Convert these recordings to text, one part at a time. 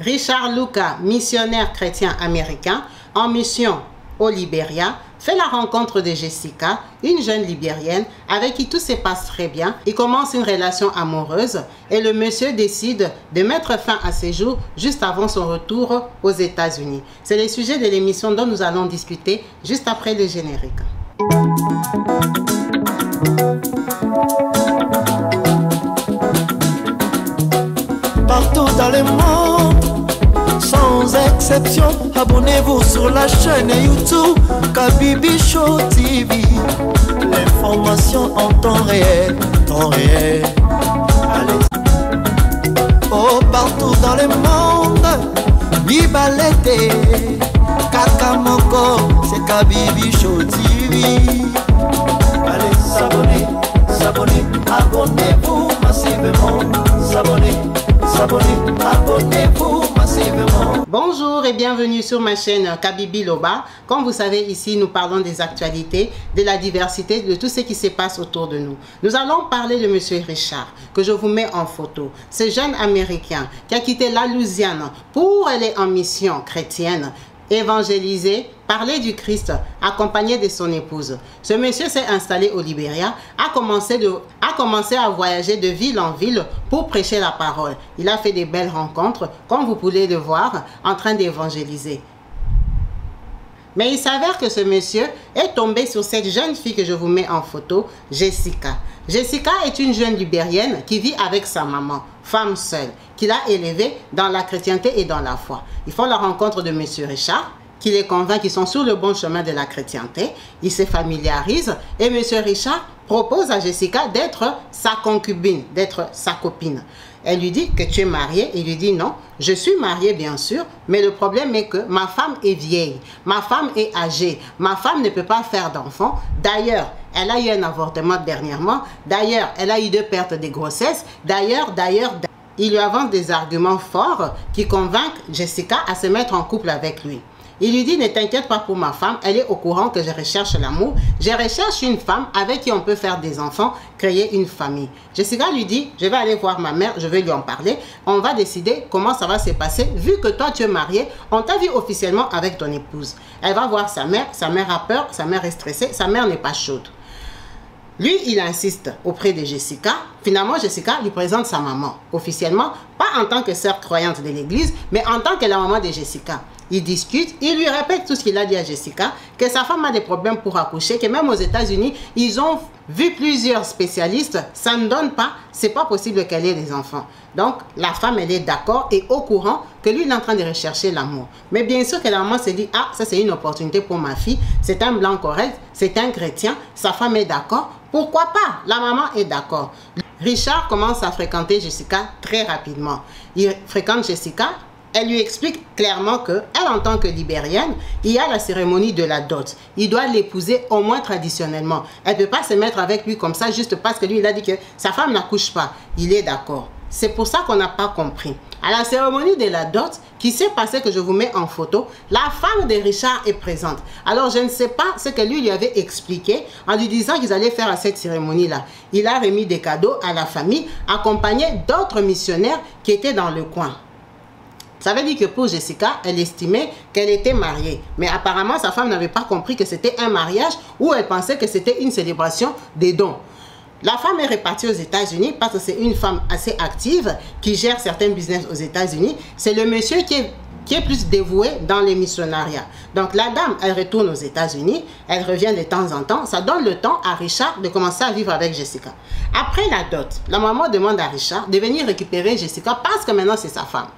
Richard Luka, missionnaire chrétien américain en mission au Libéria, fait la rencontre de Jessica, une jeune libérienne avec qui tout se passe très bien. Il commence une relation amoureuse et le monsieur décide de mettre fin à ses jours juste avant son retour aux États-Unis. C'est le sujet de l'émission dont nous allons discuter juste après le générique. Partout dans le monde, sans exception, abonnez-vous sur la chaîne YouTube Kabibi Show TV. L'information en temps réel, Allez. Oh, partout dans le monde, Bibalete, Kakamoko, c'est Kabibi Show TV. Allez, s'abonner, abonnez-vous massivement, abonnez-vous massivement. Bonjour et bienvenue sur ma chaîne Kabibi Loba. Comme vous savez, ici nous parlons des actualités, de la diversité, de tout ce qui se passe autour de nous. Nous allons parler de monsieur Richard, que je vous mets en photo. Ce jeune américain qui a quitté la Louisiane pour aller en mission chrétienne, évangéliser, parler du Christ, accompagné de son épouse. Ce monsieur s'est installé au Libéria, a commencé à voyager de ville en ville pour prêcher la parole. Il a fait des belles rencontres, comme vous pouvez le voir, en train d'évangéliser. Mais il s'avère que ce monsieur est tombé sur cette jeune fille que je vous mets en photo, Jessica. Jessica est une jeune libérienne qui vit avec sa maman, femme seule, qu'il a élevée dans la chrétienté et dans la foi. Ils font la rencontre de monsieur Richard, qui les convainc qu'ils sont sur le bon chemin de la chrétienté. Ils se familiarisent et monsieur Richard propose à Jessica d'être sa concubine, d'être sa copine. Elle lui dit que tu es mariée. Il lui dit non, je suis mariée bien sûr, mais le problème est que ma femme est vieille, ma femme est âgée, ma femme ne peut pas faire d'enfants. D'ailleurs, elle a eu un avortement dernièrement. D'ailleurs, elle a eu 2 pertes de grossesse. D'ailleurs, il lui avance des arguments forts qui convainquent Jessica à se mettre en couple avec lui. Il lui dit, ne t'inquiète pas pour ma femme, elle est au courant que je recherche l'amour. Je recherche une femme avec qui on peut faire des enfants, créer une famille. Jessica lui dit, je vais aller voir ma mère, je vais lui en parler. On va décider comment ça va se passer. Vu que toi tu es marié, on t'a vu officiellement avec ton épouse. Elle va voir sa mère a peur, sa mère est stressée, sa mère n'est pas chaude. Lui, il insiste auprès de Jessica. Finalement, Jessica lui présente sa maman, officiellement, pas en tant que sœur croyante de l'église, mais en tant que la maman de Jessica. Ils discutent, il lui répète tout ce qu'il a dit à Jessica, que sa femme a des problèmes pour accoucher, que même aux États-Unis, ils ont vu plusieurs spécialistes, ça ne donne pas, c'est pas possible qu'elle ait des enfants. Donc, la femme, elle est d'accord et au courant que lui, il est en train de rechercher l'amour. Mais bien sûr que la maman se dit, ah, ça c'est une opportunité pour ma fille, c'est un blanc correct, c'est un chrétien, sa femme est d'accord, pourquoi pas? La maman est d'accord. Richard commence à fréquenter Jessica très rapidement. Il fréquente Jessica. Elle lui explique clairement qu'elle, en tant que libérienne, il y a la cérémonie de la dot. Il doit l'épouser au moins traditionnellement. Elle ne peut pas se mettre avec lui comme ça juste parce que lui, il a dit que sa femme n'accouche pas. Il est d'accord. C'est pour ça qu'on n'a pas compris. À la cérémonie de la dot, qui s'est passé que je vous mets en photo, la femme de Richard est présente. Alors, je ne sais pas ce que lui avait expliqué en lui disant qu'ils allaient faire à cette cérémonie-là. Il a remis des cadeaux à la famille, accompagné d'autres missionnaires qui étaient dans le coin. Ça veut dire que pour Jessica, elle estimait qu'elle était mariée. Mais apparemment, sa femme n'avait pas compris que c'était un mariage ou elle pensait que c'était une célébration des dons. La femme est repartie aux États-Unis parce que c'est une femme assez active qui gère certains business aux États-Unis. C'est le monsieur qui est plus dévoué dans les missionnariats. Donc la dame, elle retourne aux États-Unis, elle revient de temps en temps. Ça donne le temps à Richard de commencer à vivre avec Jessica. Après la dot, la maman demande à Richard de venir récupérer Jessica parce que maintenant c'est sa femme.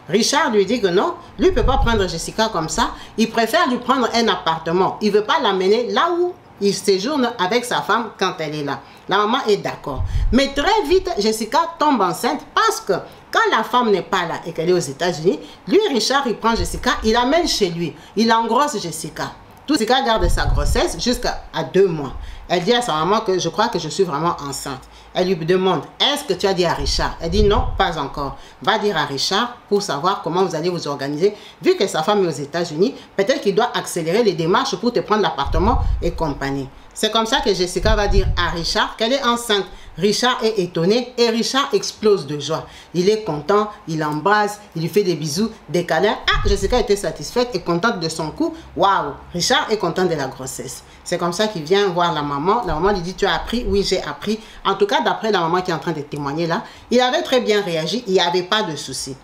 Richard lui dit que non, lui ne peut pas prendre Jessica comme ça. Il préfère lui prendre un appartement. Il ne veut pas l'amener là où il séjourne avec sa femme quand elle est là. La maman est d'accord. Mais très vite, Jessica tombe enceinte parce que quand la femme n'est pas là et qu'elle est aux États-Unis, lui, Richard, il prend Jessica, il l'amène chez lui. Il engrosse Jessica. Jessica garde sa grossesse jusqu'à 2 mois. Elle dit à sa maman que je crois que je suis vraiment enceinte. Elle lui demande, est-ce que tu as dit à Richard? Elle dit non, pas encore. Va dire à Richard pour savoir comment vous allez vous organiser. Vu que sa femme est aux États-Unis, peut-être qu'il doit accélérer les démarches pour te prendre l'appartement et compagnie. C'est comme ça que Jessica va dire à Richard qu'elle est enceinte. Richard est étonné et Richard explose de joie. Il est content, il l'embrasse, il lui fait des bisous, des câlins. Ah, Jessica était satisfaite et contente de son coup. Waouh, Richard est content de la grossesse. C'est comme ça qu'il vient voir la maman. La maman lui dit, tu as appris? Oui, j'ai appris. En tout cas, d'après la maman qui est en train de témoigner là, il avait très bien réagi, il n'y avait pas de souci.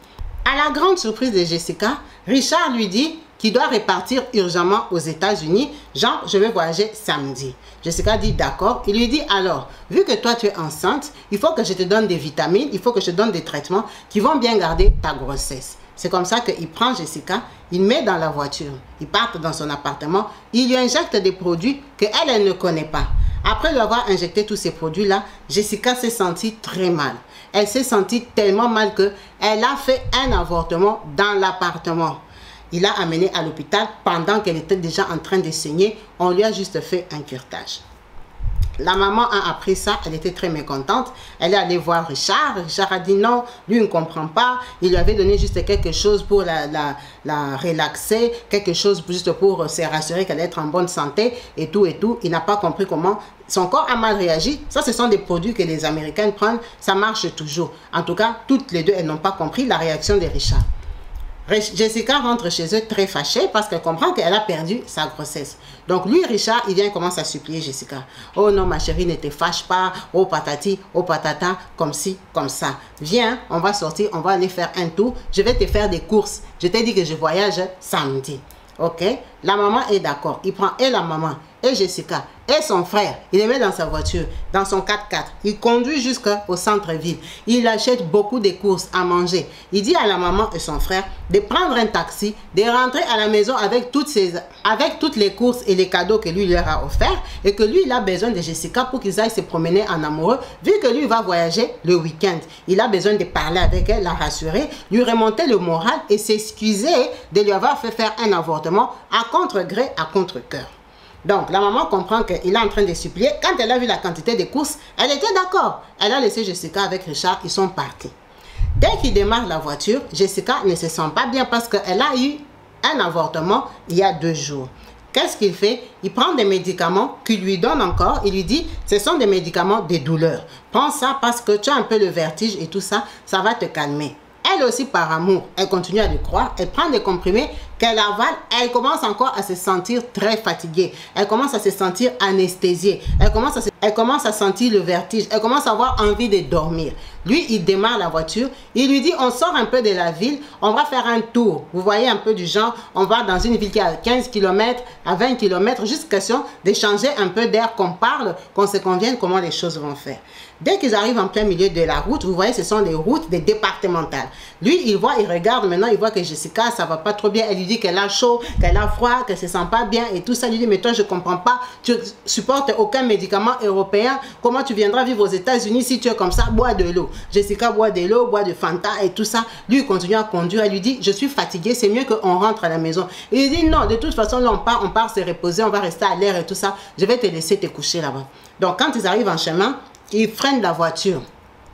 À la grande surprise de Jessica, Richard lui dit qu'il doit repartir urgemment aux États-Unis. Genre, je vais voyager samedi. Jessica dit d'accord. Il lui dit alors, vu que toi tu es enceinte, il faut que je te donne des vitamines, il faut que je te donne des traitements qui vont bien garder ta grossesse. C'est comme ça qu'il prend Jessica, il met dans la voiture, il part dans son appartement, il lui injecte des produits qu'elle ne connaît pas. Après lui avoir injecté tous ces produits-là, Jessica s'est sentie très mal. Elle s'est sentie tellement mal qu'elle a fait un avortement dans l'appartement. Il l'a amenée à l'hôpital pendant qu'elle était déjà en train de saigner. On lui a juste fait un curetage. La maman a appris ça, elle était très mécontente. Elle est allée voir Richard. Richard a dit non, lui il ne comprend pas. Il lui avait donné juste quelque chose pour la relaxer, quelque chose juste pour se rassurer qu'elle est en bonne santé et tout et tout. Il n'a pas compris comment. Son corps a mal réagi. Ça, ce sont des produits que les Américains prennent. Ça marche toujours. En tout cas, toutes les deux, elles n'ont pas compris la réaction de Richard. Jessica rentre chez eux très fâchée parce qu'elle comprend qu'elle a perdu sa grossesse. Donc lui, Richard, il vient et commence à supplier Jessica. Oh non, ma chérie, ne te fâche pas. Oh patati, oh patata, comme ci, comme ça. Viens, on va sortir, on va aller faire un tour. Je vais te faire des courses. Je t'ai dit que je voyage samedi. Ok? La maman est d'accord. Il prend et la maman et Jessica et son frère. Il les met dans sa voiture, dans son 4x4. Il conduit jusqu'au centre-ville. Il achète beaucoup de courses à manger. Il dit à la maman et son frère de prendre un taxi, de rentrer à la maison avec toutes les courses et les cadeaux que lui leur a offerts et que lui, il a besoin de Jessica pour qu'ils aillent se promener en amoureux vu que lui, il va voyager le week-end. Il a besoin de parler avec elle, la rassurer, lui remonter le moral et s'excuser de lui avoir fait faire un avortement à contre-gré, à contre-cœur. Donc, la maman comprend qu'il est en train de supplier. Quand elle a vu la quantité de courses, elle était d'accord. Elle a laissé Jessica avec Richard, ils sont partis. Dès qu'il démarre la voiture, Jessica ne se sent pas bien parce qu'elle a eu un avortement il y a 2 jours. Qu'est-ce qu'il fait? Il prend des médicaments qu'il lui donne encore. Il lui dit, ce sont des médicaments de douleur. Prends ça parce que tu as un peu le vertige et tout ça, ça va te calmer. Elle aussi, par amour, elle continue à le croire. Elle prend des comprimés qu'elle avale. Elle commence encore à se sentir très fatiguée. Elle commence à se sentir anesthésiée. Elle commence à sentir le vertige. Elle commence à avoir envie de dormir. Lui, il démarre la voiture. Il lui dit, on sort un peu de la ville. On va faire un tour. Vous voyez un peu du genre, on va dans une ville qui a 15 km, à 20 km, juste question d'échanger un peu d'air, qu'on parle, qu'on se convienne comment les choses vont faire. Dès qu'ils arrivent en plein milieu de la route, vous voyez, ce sont des routes des départementales. Lui, il voit, il regarde, maintenant, il voit que Jessica, ça va pas trop bien. Elle lui dit qu'elle a chaud, qu'elle a froid, qu'elle se sent pas bien et tout ça. Il lui dit, mais toi, je comprends pas, tu supportes aucun médicament européen. Comment tu viendras vivre aux États-Unis si tu es comme ça? Bois de l'eau. Jessica boit de l'eau, boit de Fanta et tout ça. Lui, il continue à conduire. Elle lui dit, je suis fatiguée, c'est mieux qu'on rentre à la maison. Il lui dit, non, de toute façon, là, on part se reposer, on va rester à l'air et tout ça. Je vais te laisser te coucher là-bas. Donc, quand ils arrivent en chemin, il freine la voiture.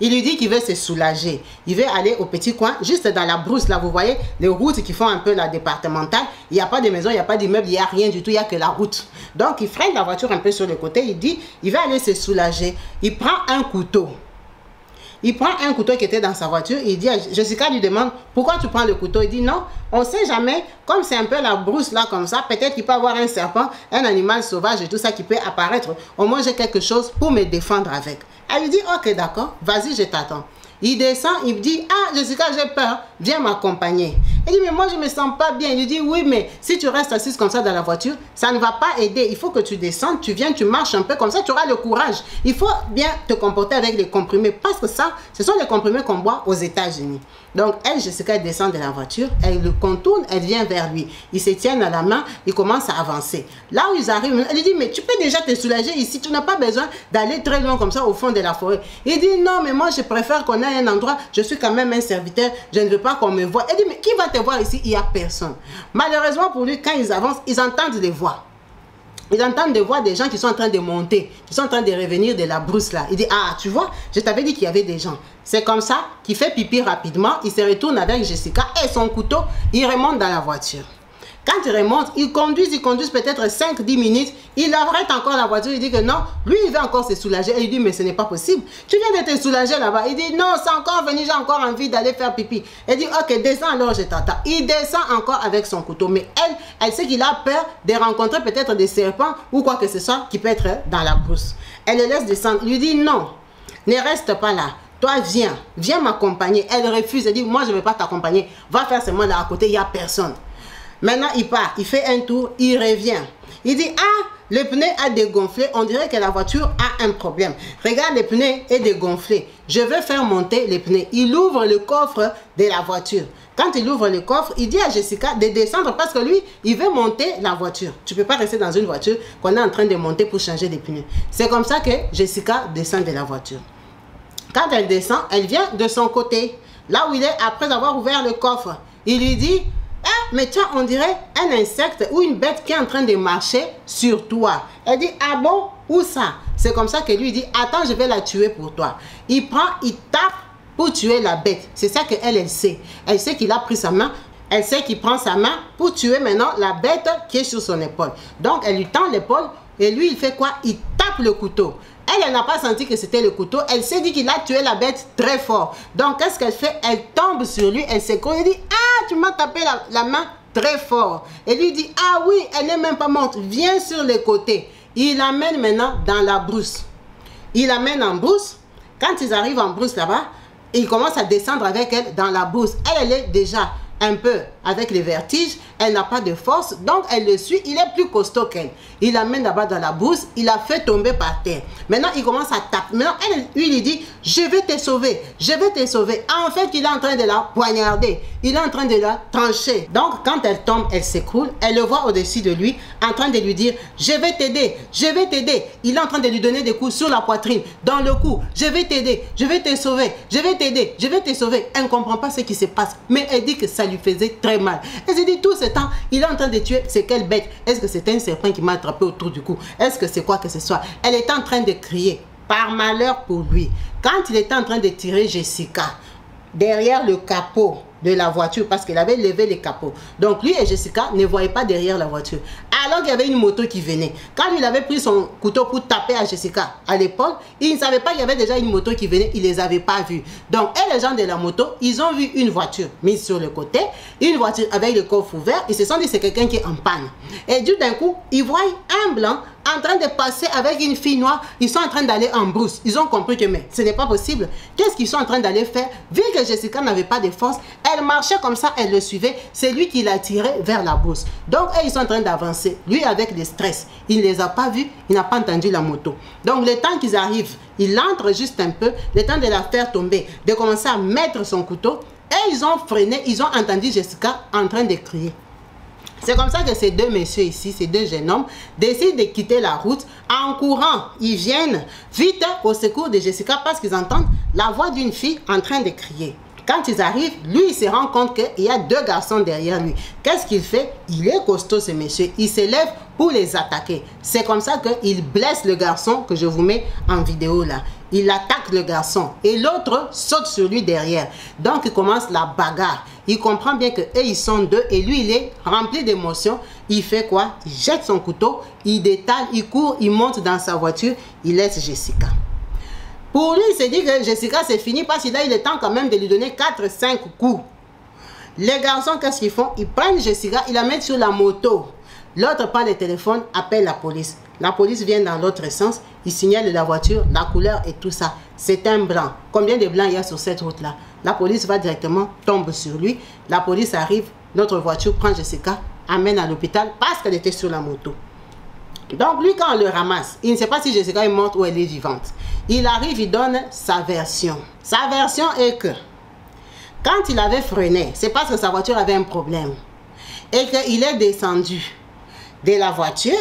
Il lui dit qu'il veut se soulager. Il veut aller au petit coin, juste dans la brousse. Là, vous voyez, les routes qui font un peu la départementale. Il n'y a pas de maison, il n'y a pas d'immeuble, il n'y a rien du tout, il n'y a que la route. Donc, il freine la voiture un peu sur le côté. Il dit, il va aller se soulager. Il prend un couteau. Il prend un couteau qui était dans sa voiture. Il dit, Jessica lui demande, pourquoi tu prends le couteau? Il dit, non, on ne sait jamais. Comme c'est un peu la brousse là, comme ça, peut-être qu'il peut y avoir un serpent, un animal sauvage et tout ça qui peut apparaître. Au moins, j'ai quelque chose pour me défendre avec. Elle lui dit, ok, d'accord, vas-y, je t'attends. Il descend, il dit, ah, Jessica, j'ai peur, viens m'accompagner. Elle dit, mais moi, je ne me sens pas bien. Il lui dit, oui, mais si tu restes assise comme ça dans la voiture, ça ne va pas aider. Il faut que tu descendes, tu viens, tu marches un peu comme ça, tu auras le courage. Il faut bien te comporter avec les comprimés parce que ça, ce sont les comprimés qu'on boit aux États-Unis. Donc, elle, Jessica, elle descend de la voiture, elle le contourne, elle vient vers lui. Ils se tiennent à la main, ils commencent à avancer. Là où ils arrivent, elle lui dit, mais tu peux déjà te soulager ici, tu n'as pas besoin d'aller très loin comme ça au fond de la forêt. Il dit, non, mais moi, je préfère qu'on ait un endroit, je suis quand même un serviteur, je ne veux pas qu'on me voie. Elle dit, mais qui va te voir ici? Il n'y a personne. Malheureusement pour lui, quand ils avancent, ils entendent des voix. Ils entendent des voix des gens qui sont en train de monter, qui sont en train de revenir de la brousse là. Il dit, ah, tu vois, je t'avais dit qu'il y avait des gens. C'est comme ça qu'il fait pipi rapidement. Il se retourne avec Jessica et son couteau. Il remonte dans la voiture. Quand ils remontent, ils conduisent peut-être 5-10 minutes. Il arrête encore la voiture. Il dit que non, lui, il veut encore se soulager. Et il dit, mais ce n'est pas possible. Tu viens de te soulager là-bas. Il dit, non, c'est encore venu, j'ai encore envie d'aller faire pipi. Il dit, ok, descends alors, je t'attends. Il descend encore avec son couteau. Mais elle sait qu'il a peur de rencontrer peut-être des serpents ou quoi que ce soit qui peut être dans la brousse. Elle le laisse descendre. Il lui dit, non, ne reste pas là. Toi, viens m'accompagner. Elle refuse. Elle dit, moi, je ne vais pas t'accompagner. Va faire seulement là à côté, il n'y a personne. Maintenant, il part, il fait un tour, il revient. Il dit, ah, le pneu a dégonflé, on dirait que la voiture a un problème. Regarde, le pneu est dégonflé. Je veux faire monter les pneus. Il ouvre le coffre de la voiture. Quand il ouvre le coffre, il dit à Jessica de descendre parce que lui, il veut monter la voiture. Tu ne peux pas rester dans une voiture qu'on est en train de monter pour changer des pneus. C'est comme ça que Jessica descend de la voiture. Quand elle descend, elle vient de son côté. Là où il est, après avoir ouvert le coffre, il lui dit, ah, mais tiens, on dirait un insecte ou une bête qui est en train de marcher sur toi. Elle dit, ah bon, où ça? C'est comme ça que lui dit, attends, je vais la tuer pour toi. Il prend, il tape pour tuer la bête. C'est ça qu'elle, elle sait. Elle sait qu'il a pris sa main. Elle sait qu'il prend sa main pour tuer maintenant la bête qui est sur son épaule. Donc, elle lui tend l'épaule et lui, il fait quoi? Il tape le couteau. Elle n'a pas senti que c'était le couteau. Elle s'est dit qu'il a tué la bête très fort. Donc, qu'est-ce qu'elle fait? Elle tombe sur lui. Elle s'écroule. Elle dit, ah, tu m'as tapé la main très fort. Et lui dit, ah oui, elle n'est même pas morte. Viens sur les côtés. Il l'amène maintenant dans la brousse. Il l'amène en brousse. Quand ils arrivent en brousse là-bas, il commence à descendre avec elle dans la brousse. Elle est déjà un peu avec les vertiges, elle n'a pas de force, donc elle le suit, il est plus costaud qu'elle. Il l'amène là-bas dans la brousse, il la fait tomber par terre. Maintenant, il commence à taper. Maintenant, lui, il dit, je vais te sauver, je vais te sauver. En fait, il est en train de la poignarder, il est en train de la trancher. Donc, quand elle tombe, elle s'écroule, elle le voit au-dessus de lui, en train de lui dire, je vais t'aider, je vais t'aider. Il est en train de lui donner des coups sur la poitrine, dans le cou, je vais t'aider, je vais te sauver, je vais t'aider, je vais te sauver. Elle ne comprend pas ce qui se passe, mais elle dit que ça lui faisait très mal. Elle se dit, tout ce temps, il est en train de tuer, c'est quelle bête? Est-ce que c'est un serpent qui m'a attrapé autour du cou? Est-ce que c'est quoi que ce soit? Elle était en train de crier, par malheur pour lui. Quand il était en train de tirer Jessica, derrière le capot de la voiture, parce qu'elle avait levé les capots. Donc lui et Jessica ne voyaient pas derrière la voiture. Alors qu'il y avait une moto qui venait. Quand il avait pris son couteau pour taper à Jessica à l'épaule, il ne savait pas qu'il y avait déjà une moto qui venait, il ne les avait pas vus. Donc, et les gens de la moto, ils ont vu une voiture mise sur le côté, une voiture avec le coffre ouvert, ils se sont dit c'est quelqu'un qui est en panne. Et d'un coup, ils voient un blanc en train de passer avec une fille noire, ils sont en train d'aller en brousse. Ils ont compris que mais ce n'est pas possible. Qu'est-ce qu'ils sont en train d'aller faire? Vu que Jessica n'avait pas de force, elle marchait comme ça, elle le suivait. C'est lui qui l'a tiré vers la brousse. Donc, ils sont en train d'avancer. Lui, avec le stress, il ne les a pas vus, il n'a pas entendu la moto. Donc, le temps qu'ils arrivent, il entre juste un peu, le temps de la faire tomber, de commencer à mettre son couteau. Et ils ont freiné, ils ont entendu Jessica en train de crier. C'est comme ça que ces deux messieurs ici, ces deux jeunes hommes, décident de quitter la route. En courant, ils viennent vite au secours de Jessica parce qu'ils entendent la voix d'une fille en train de crier. Quand ils arrivent, lui, il se rend compte qu'il y a deux garçons derrière lui. Qu'est-ce qu'il fait? Il est costaud, ce monsieur. Il se lève pour les attaquer. C'est comme ça qu'il blesse le garçon que je vous mets en vidéo là. Il attaque le garçon et l'autre saute sur lui derrière. Donc, il commence la bagarre. Il comprend bien qu'eux, ils sont deux et lui, il est rempli d'émotions. Il fait quoi? Il jette son couteau, il détale, il court, il monte dans sa voiture, il laisse Jessica. Pour lui, il s'est dit que Jessica, c'est fini parce qu'il a eu le temps quand même de lui donner 4-5 coups. Les garçons, qu'est-ce qu'ils font? Ils prennent Jessica, ils la mettent sur la moto. L'autre prend le téléphone, appelle la police. La police vient dans l'autre sens, il signale la voiture, la couleur et tout ça. C'est un blanc. Combien de blancs il y a sur cette route-là? La police va directement, tombe sur lui. La police arrive, notre voiture prend Jessica, amène à l'hôpital parce qu'elle était sur la moto. Donc lui, quand on le ramasse, il ne sait pas si Jessica est morte ou elle est vivante. Il arrive, il donne sa version. Sa version est que quand il avait freiné, c'est parce que sa voiture avait un problème. Et qu'il est descendu de la voiture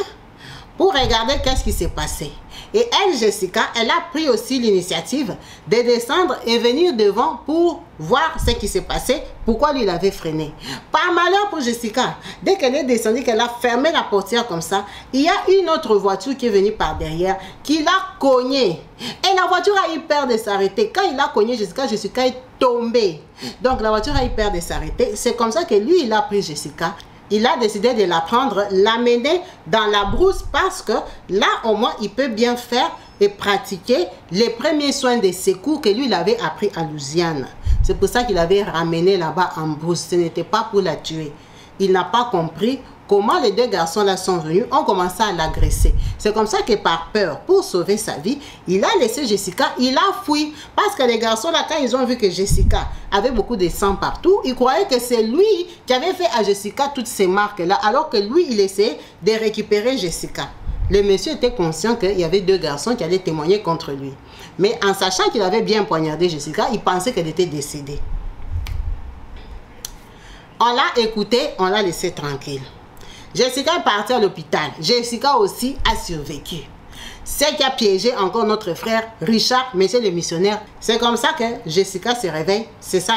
pour regarder qu'est-ce qui s'est passé. Et elle, Jessica, elle a pris aussi l'initiative de descendre et venir devant pour voir ce qui s'est passé, pourquoi lui il avait freiné. Par malheur pour Jessica, dès qu'elle est descendue, qu'elle a fermé la portière comme ça, il y a une autre voiture qui est venue par derrière, qui l'a cogné. Et la voiture a eu peur de s'arrêter. Quand il a cogné Jessica, Jessica est tombée. Donc la voiture a eu peur de s'arrêter. C'est comme ça que lui, il a pris Jessica. il a décidé de la prendre, l'amener dans la brousse parce que là, au moins, il peut bien faire et pratiquer les premiers soins de secours que lui, il avait appris à Louisiane. C'est pour ça qu'il avait ramené là-bas en brousse. Ce n'était pas pour la tuer. Il n'a pas compris comment les deux garçons-là sont venus, ont commencé à l'agresser. C'est comme ça que par peur, pour sauver sa vie, il a laissé Jessica, il a fui. Parce que les garçons-là, quand ils ont vu que Jessica avait beaucoup de sang partout, ils croyaient que c'est lui qui avait fait à Jessica toutes ces marques-là, alors que lui, il essayait de récupérer Jessica. Le monsieur était conscient qu'il y avait deux garçons qui allaient témoigner contre lui. Mais en sachant qu'il avait bien poignardé Jessica, il pensait qu'elle était décédée. On l'a écouté, on l'a laissé tranquille. Jessica est partie à l'hôpital. Jessica aussi a survécu. C'est qui a piégé encore notre frère Richard, monsieur le missionnaire. C'est comme ça que Jessica se réveille. C'est ça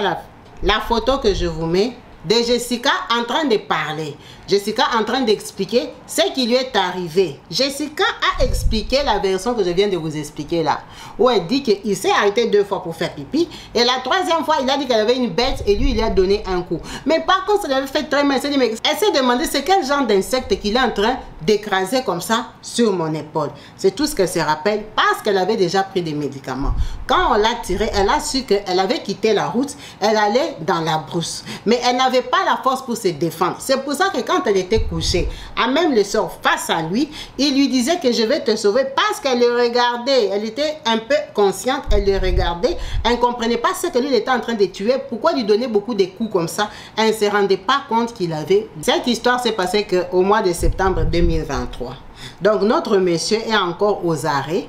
la photo que je vous mets de Jessica en train de parler. Jessica en train d'expliquer ce qui lui est arrivé. Jessica a expliqué la version que je viens de vous expliquer là. Où elle dit qu'il s'est arrêté 2 fois pour faire pipi. Et la 3e fois, il a dit qu'elle avait une bête et lui, il lui a donné un coup. Mais par contre, ça lui avait fait très mal. Elle s'est demandé c'est quel genre d'insecte qu'il est en train d'écraser comme ça sur mon épaule. C'est tout ce qu'elle se rappelle parce qu'elle avait déjà pris des médicaments. Quand on l'a tirée, elle a su qu'elle avait quitté la route. Elle allait dans la brousse. Mais elle n'avait pas la force pour se défendre. C'est pour ça que quand elle était couchée, à même le sort face à lui, il lui disait que je vais te sauver parce qu'elle le regardait. Elle était un peu consciente, elle le regardait. Elle ne comprenait pas ce que lui était en train de tuer. Pourquoi lui donner beaucoup de coups comme ça? Elle ne se rendait pas compte qu'il avait. Cette histoire s'est passée qu'au mois de septembre 2023. Donc notre monsieur est encore aux arrêts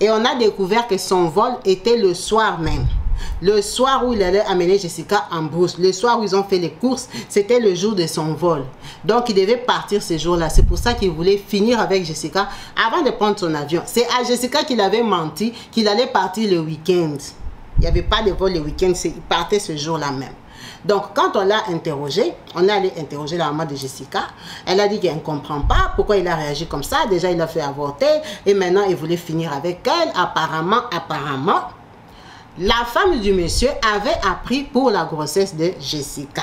et on a découvert que son vol était le soir même. Le soir où il allait amener Jessica en brousse, le soir où ils ont fait les courses, c'était le jour de son vol. Donc il devait partir ce jour-là. C'est pour ça qu'il voulait finir avec Jessica avant de prendre son avion. C'est à Jessica qu'il avait menti qu'il allait partir le week-end. Il n'y avait pas de vol le week-end, il partait ce jour-là même. Donc, quand on l'a interrogé, on est allé interroger la maman de Jessica. Elle a dit qu'elle ne comprend pas pourquoi il a réagi comme ça. Déjà, il a fait avorter et maintenant, il voulait finir avec elle. Apparemment, la femme du monsieur avait appris pour la grossesse de Jessica.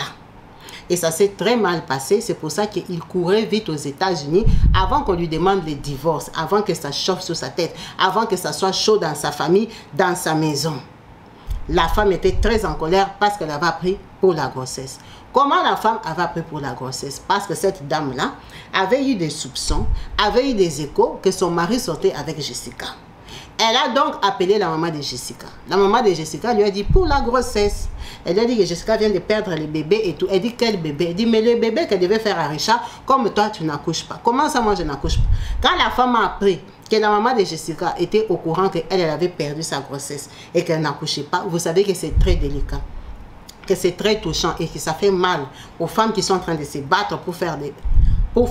Et ça s'est très mal passé. C'est pour ça qu'il courait vite aux États-Unis avant qu'on lui demande le divorce, avant que ça chauffe sur sa tête, avant que ça soit chaud dans sa famille, dans sa maison. La femme était très en colère parce qu'elle avait appris pour la grossesse. Comment la femme avait appris pour la grossesse? Parce que cette dame-là avait eu des soupçons, avait eu des échos que son mari sortait avec Jessica. Elle a donc appelé la maman de Jessica. La maman de Jessica lui a dit pour la grossesse. Elle a dit que Jessica vient de perdre le bébé et tout. Elle dit quel bébé? Elle dit mais le bébé qu'elle devait faire à Richard, comme toi tu n'accouches pas. Comment ça moi je n'accouche pas? Quand la femme a appris que la maman de Jessica était au courant qu'elle avait perdu sa grossesse et qu'elle n'accouchait pas, vous savez que c'est très délicat, que c'est très touchant et que ça fait mal aux femmes qui sont en train de se battre pour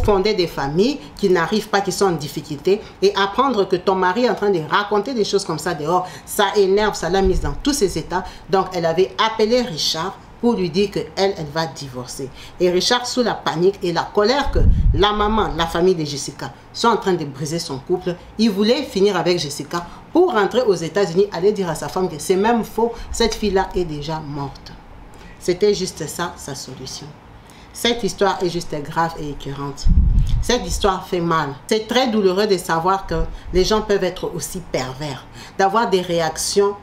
fonder des familles qui n'arrivent pas, qui sont en difficulté, et apprendre que ton mari est en train de raconter des choses comme ça dehors, ça énerve, ça l'a mise dans tous ses états. Donc elle avait appelé Richard pour lui dire qu'elle va divorcer. Et Richard, sous la panique et la colère que la maman, la famille de Jessica sont en train de briser son couple, il voulait finir avec Jessica pour rentrer aux États-Unis, aller dire à sa femme que c'est même faux, cette fille-là est déjà morte. C'était juste ça, sa solution. Cette histoire est juste grave et écœurante. Cette histoire fait mal. C'est très douloureux de savoir que les gens peuvent être aussi pervers, d'avoir des réactions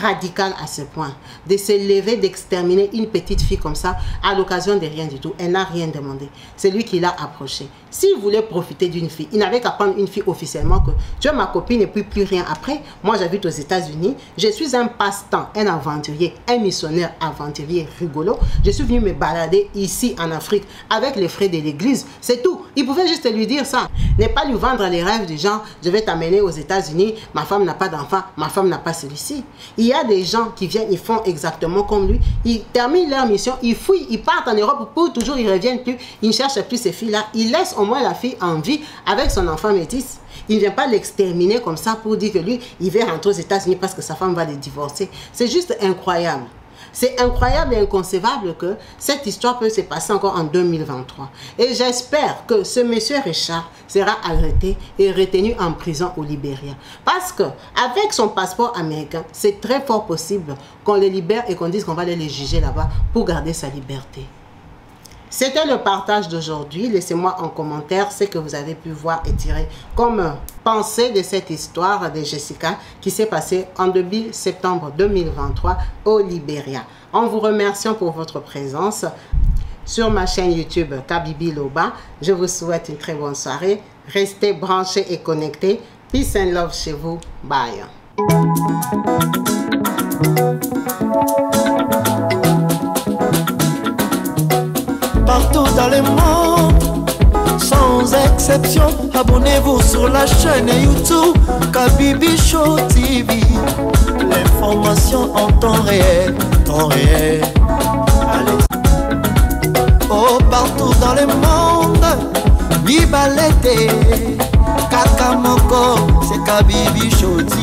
radicales à ce point, de se lever, d'exterminer une petite fille comme ça à l'occasion de rien du tout. Elle n'a rien demandé. C'est lui qui l'a approché. S'il voulait profiter d'une fille, il n'avait qu'à prendre une fille officiellement que tu es ma copine et puis plus rien après. Moi j'habite aux États-Unis, je suis un passe-temps, un aventurier, un missionnaire aventurier rigolo. Je suis venu me balader ici en Afrique avec les frais de l'église. C'est tout. Il pouvait juste lui dire ça. Ne pas lui vendre les rêves du genre je vais t'amener aux États-Unis, ma femme n'a pas d'enfant, ma femme n'a pas celui-ci. Il y a des gens qui viennent, ils font exactement comme lui. Ils terminent leur mission, ils fouillent, ils partent en Europe pour toujours, ils ne reviennent plus. Ils ne cherchent plus ces filles-là. Ils laissent au moins la fille en vie avec son enfant métis. Il ne vient pas l'exterminer comme ça pour dire que lui, il va rentrer aux États-Unis parce que sa femme va le divorcer. C'est juste incroyable. C'est incroyable et inconcevable que cette histoire peut se passer encore en 2023. Et j'espère que ce monsieur Richard sera arrêté et retenu en prison au Libéria. Parce que avec son passeport américain, c'est très fort possible qu'on le libère et qu'on dise qu'on va aller le juger là-bas pour garder sa liberté. C'était le partage d'aujourd'hui. Laissez-moi en commentaire ce que vous avez pu voir et tirer comme pensée de cette histoire de Jessica qui s'est passée en début septembre 2023 au Libéria. En vous remerciant pour votre présence sur ma chaîne YouTube Kabibi Loba, je vous souhaite une très bonne soirée. Restez branchés et connectés. Peace and love chez vous. Bye. Partout dans le monde, sans exception, abonnez-vous sur la chaîne YouTube Kabibi Show TV. L'information en temps réel, Allez. Oh, partout dans le monde, Bibalete, Kakamoko, c'est Kabibi Show TV.